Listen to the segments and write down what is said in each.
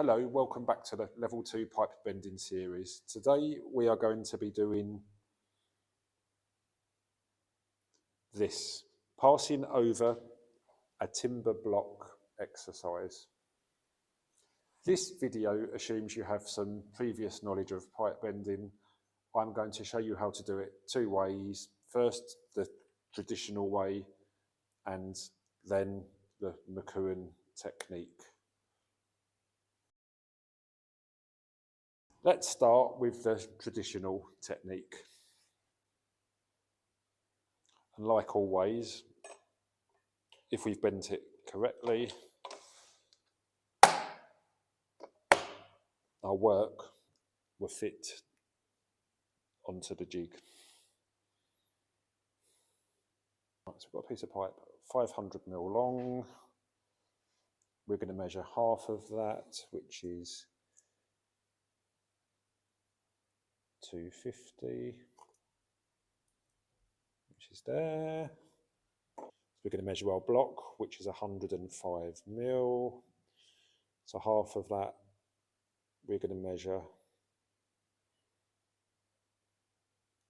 Hello, welcome back to the Level 2 pipe bending series. Today we are going to be doing this, passing over a timber block exercise. This video assumes you have some previous knowledge of pipe bending. I'm going to show you how to do it two ways. First, the traditional way, and then the McKeown technique. Let's start with the traditional technique. And like always, if we've bent it correctly, our work will fit onto the jig. Right, so we've got a piece of pipe 500 mil long. We're going to measure half of that, which is 250, which is there. So we're going to measure our block, which is 105 mil. So half of that we're going to measure,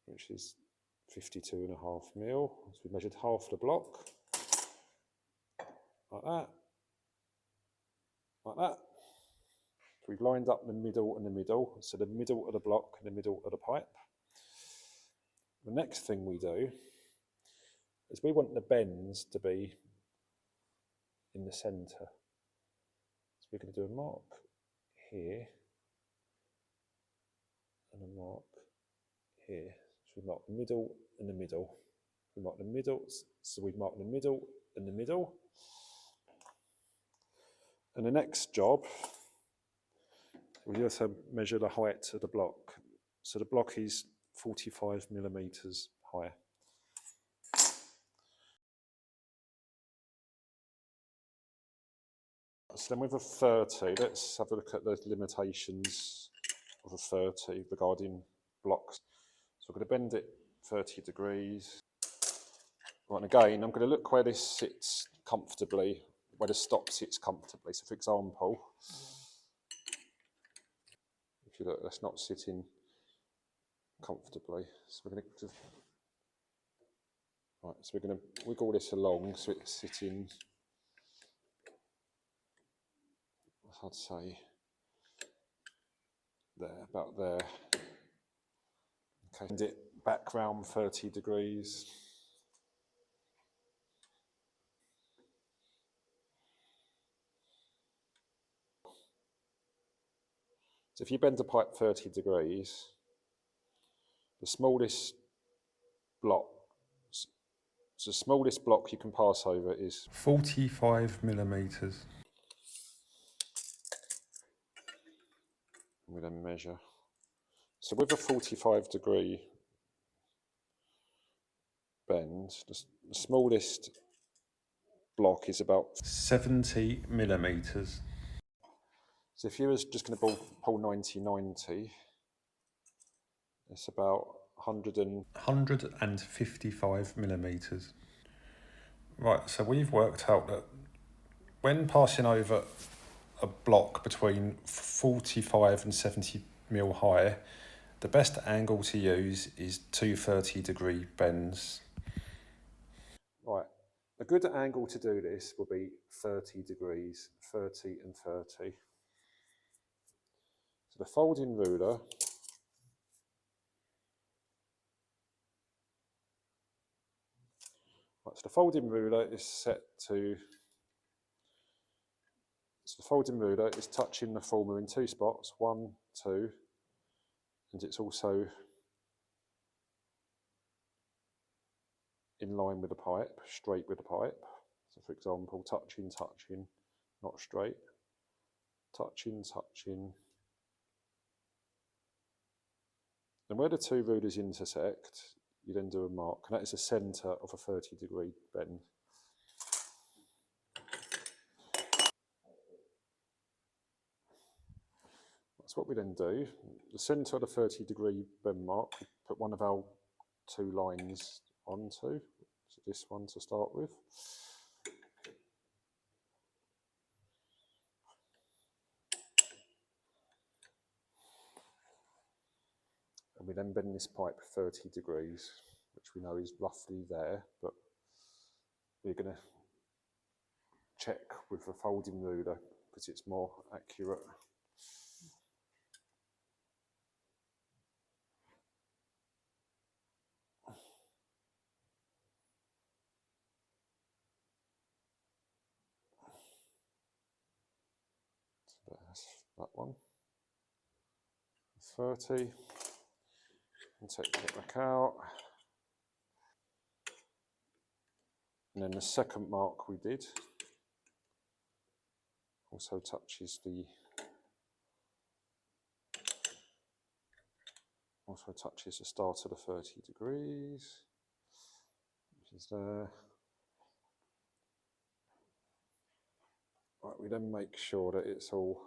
which is 52.5 mil. So we measured half the block, like that, like that. So we've lined up the middle and the middle, so the middle of the block and the middle of the pipe. The next thing we do is we want the bends to be in the centre. So we're going to do a mark here and a mark here. So we mark the middle and the middle. We mark the middle, so we mark the middle and the middle. And the next job, we also measure the height of the block. So the block is 45 millimeters high. So then with a 30, let's have a look at the limitations of a 30 regarding blocks. So I'm going to bend it 30 degrees. Right, and again, I'm going to look where this sits comfortably, where the stop sits comfortably. So for example, if you look, that's not sitting comfortably. So we're going to so we're going to wiggle this along so it's sitting, I'd say, there, about there. Okay, bend it back round 30 degrees. So if you bend the pipe 30 degrees, the smallest block, so the smallest block you can pass over is 45 millimeters. We then measure. So with a 45 degree bend, the smallest block is about 70 millimeters. So if you was just going to pull 90-90, it's about 155 millimeters. Right, so we've worked out that when passing over a block between 45 and 70 mil high, the best angle to use is 230 degree bends. Right, a good angle to do this will be 30 degrees, 30 and 30. So the folding ruler, right, so the folding ruler is set to, so the folding ruler is touching the former in two spots, 1, 2, and it's also in line with the pipe, straight with the pipe. So for example, touching, touching, not straight, touching, touching. And where the two rulers intersect, you then do a mark, and that is the centre of a 30 degree bend. That's what we then do. The centre of the 30 degree bend mark, we put one of our two lines onto, so this one to start with. And we then bend this pipe 30 degrees, which we know is roughly there, but we're going to check with a folding ruler because it's more accurate. So that's that one. 30. And take it back out. And then the second mark we did also touches the start of the 30 degrees, which is there. Right, we then make sure that it's all.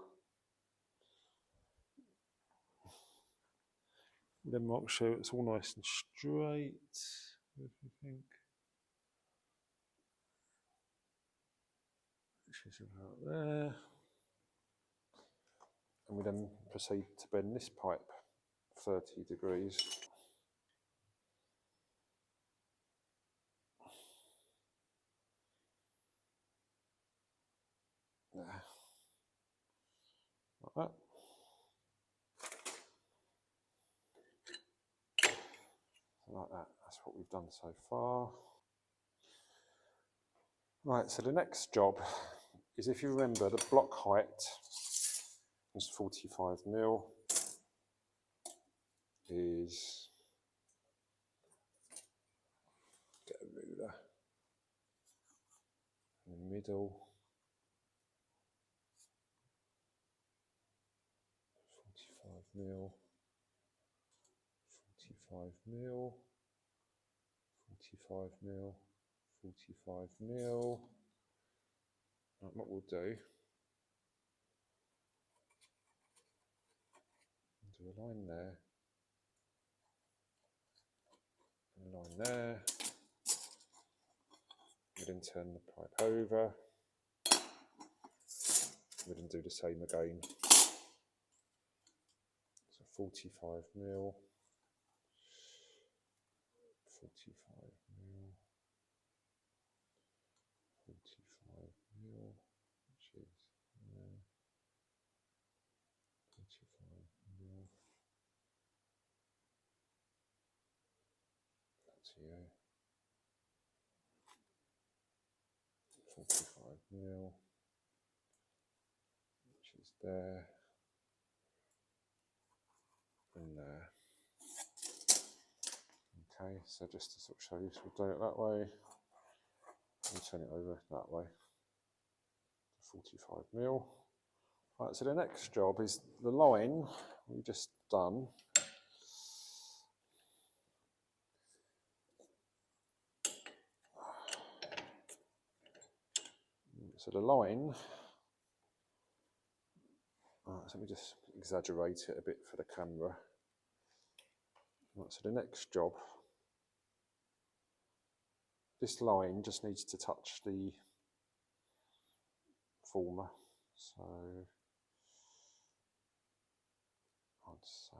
Then make sure it's all nice and straight. What do you think? Which is about there. And we then proceed to bend this pipe 30 degrees. There. Like that. Like that. That's what we've done so far. Right, so the next job is, if you remember, the block height is 45 mil. Is get a ruler in the middle. 45 mil. 45 mil. 45 mil. 45 mil. Right, what we'll do a line there, and a line there. We then turn the pipe over. We then do the same again. So 45 mil. 45 mil. 45 mil, which is 45 mil. That's here. 45 mil, which is there and there. Okay, so just to sort of show you, so we've done it that way and turn it over that way. 45 mil. Right, so the next job is the line we just done. So the line, so let me just exaggerate it a bit for the camera. Right, so the next job, this line just needs to touch the former. So I'd say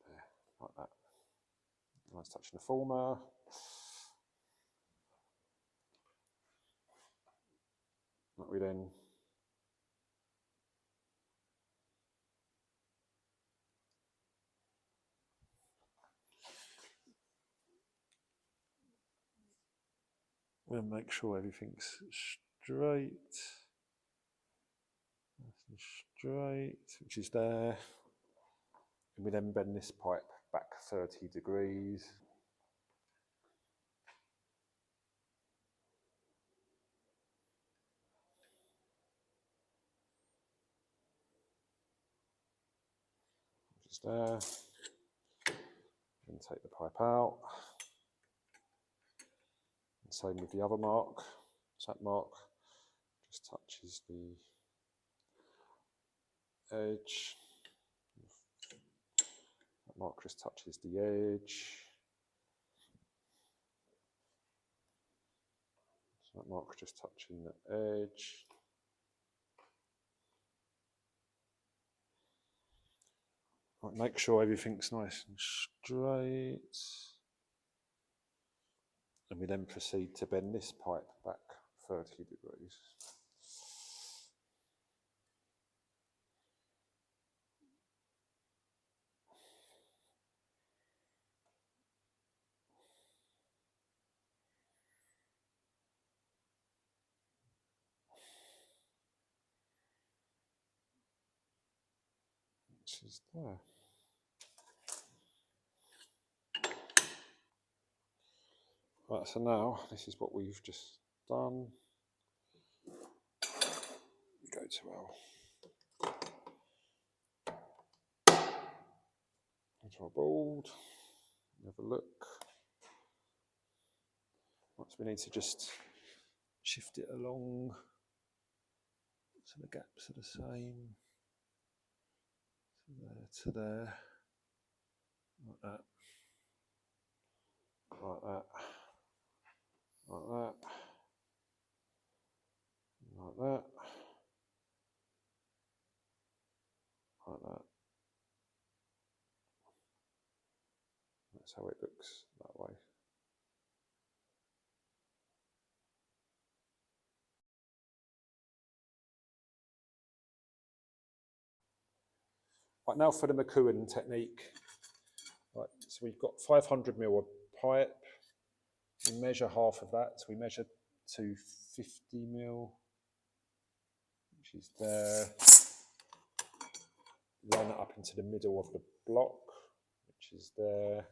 there, like that. Line's touching the former. Like we then we'll make sure everything's straight. Nice and straight, which is there. And we then bend this pipe back 30 degrees. Which is there. Then take the pipe out. And same with the other mark. So that mark just touches the edge. That mark just touches the edge. So that mark just touching the edge. Right, make sure everything's nice and straight. And we then proceed to bend this pipe back 30 degrees. Which is there. Right, so now this is what we've just done. We go to our board, have a look. Right, so we need to just shift it along so the gaps are the same. To there, like that, like that, like that, like that, like that. That's how it looks that way. Right, now for the McKeown technique. Right, so we've got 500 ml of pipe. We measure half of that, so we measure to 50 ml, which is there. Line it up into the middle of the block, which is there.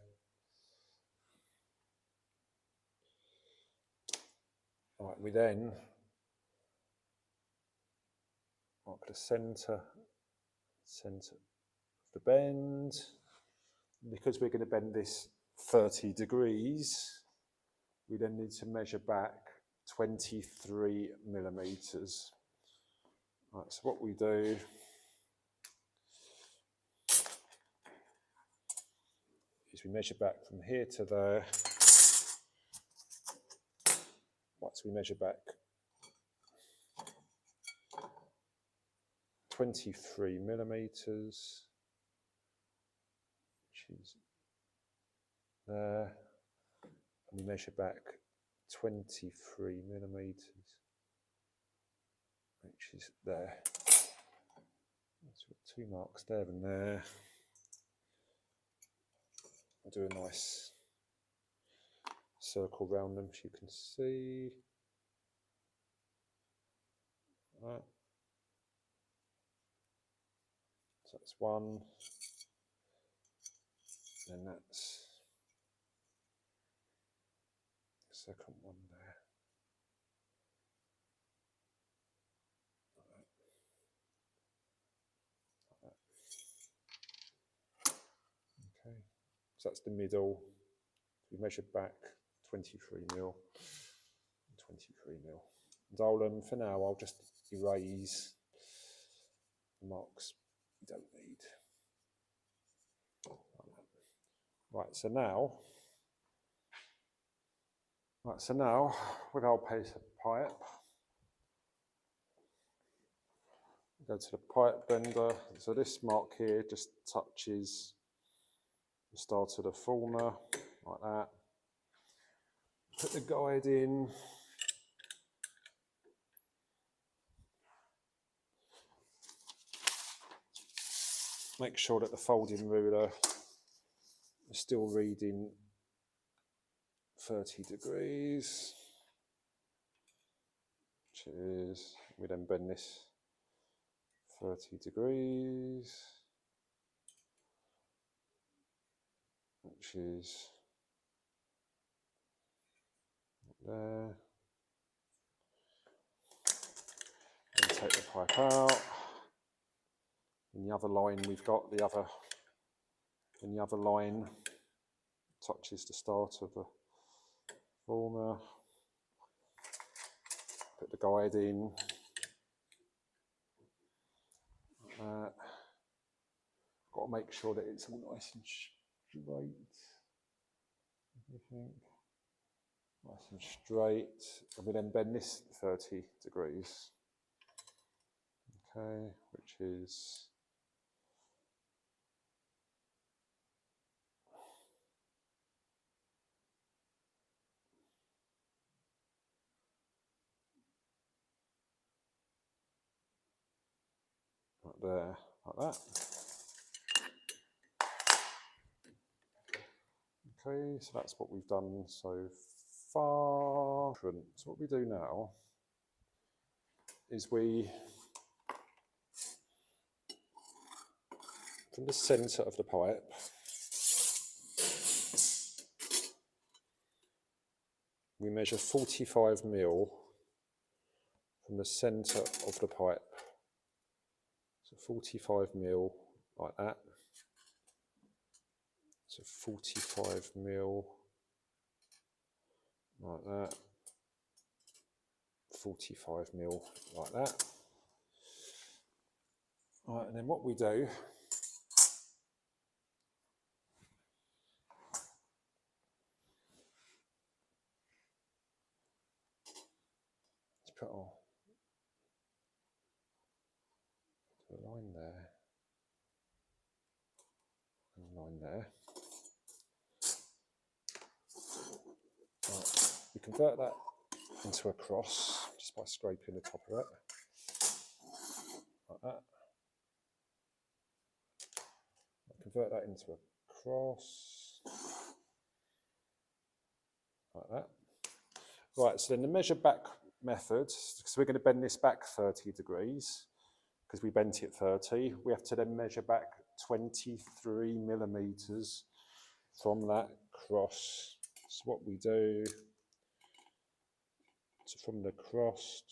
Right, we then mark the centre of the bend. Because we're going to bend this 30 degrees, we then need to measure back 23 millimeters. Right, so what we do is we measure back from here to there. Right, so we measure back 23 millimeters, which is there, and we measure back 23 millimeters, which is there. So we've got 2 marks there and there. I'll do a nice circle round them so you can see. Right. So that's one, and that's the second one there. Like that. Okay, so that's the middle. We measured back 23 mil, 23 mil. And for now, I'll just erase the marks we don't need. Right, so now with our piece of pipe, go to the pipe bender. So this mark here just touches the start of the former, like that. Put the guide in. Make sure that the folding ruler is still reading 30 degrees. Which is, we then bend this 30 degrees. Which is there. And take the pipe out. In the other line, we've got the other line touches the start of the former. Put the guide in. Got to make sure that it's all nice and straight. Everything nice and straight. And we then bend this 30 degrees. Okay, which is there, like that. Okay, so that's what we've done so far. So what we do now is from the centre of the pipe, we measure 45 mil from the centre of the pipe. So 45 mil like that. So 45 mil like that. 45 mil like that. Right, and then what we do is put a line there and a line there. Right, we convert that into a cross just by scraping the top of it, like that. Convert that into a cross, like that. Right, so then the measure back method, because we're going to bend this back 30 degrees, because we bent it 30, we have to then measure back 23 millimeters from that cross. So what we do, so from the cross,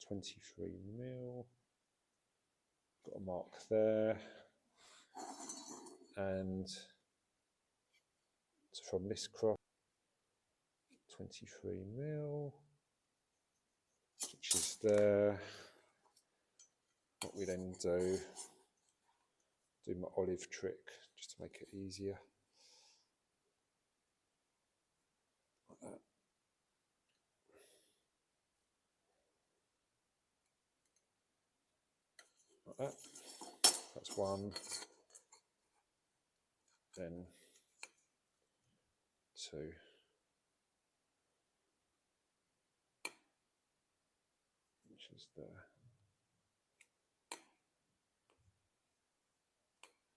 23 mil, got a mark there, and so from this cross, 23 mil, which is there. What we then do my olive trick just to make it easier. Like that. Like that. That's one. Then two. Which is there.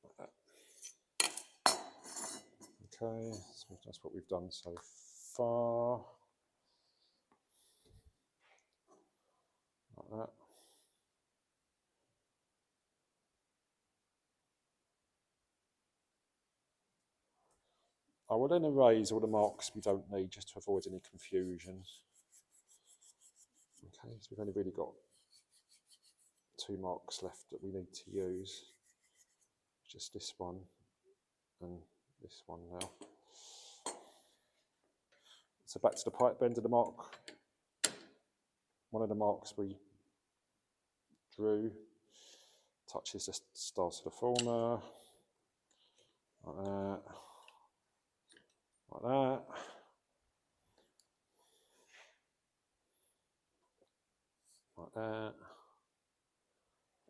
Like that. Okay, so that's what we've done so far. Like that. I will then erase all the marks we don't need just to avoid any confusion. Okay, so we've only really got 2 marks left that we need to use. Just this one and this one now. So back to the pipe bend of the mark. One of the marks we drew touches the start of the former, like that, like that. Like that.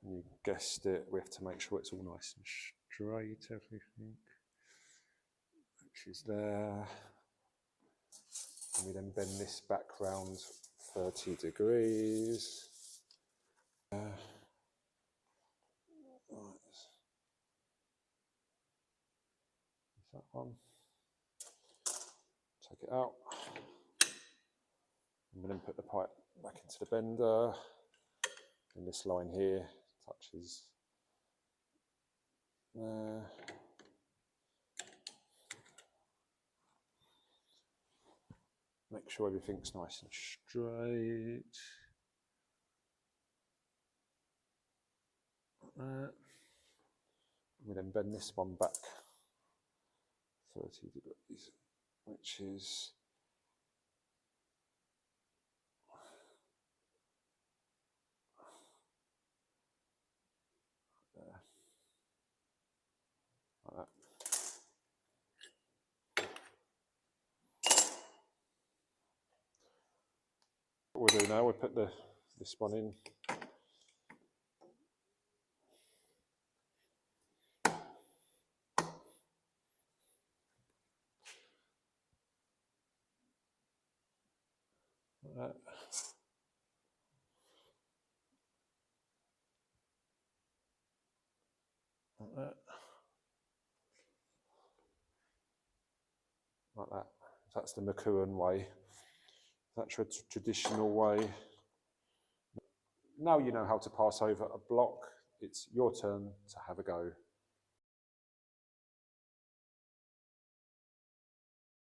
And you guessed it, we have to make sure it's all nice and straight, everything, which is there. And we then bend this back round 30 degrees. Right. Is that one? Take it out. And then put the pipe back into the bender. And this line here touches there. Make sure everything's nice and straight. Like that. We then bend this one back 30 degrees, which is there. Like that. What we'll do now, we'll put this one in. Like that. like that. That's the McKeown way. That's a traditional way. Now you know how to pass over a block. It's your turn to have a go.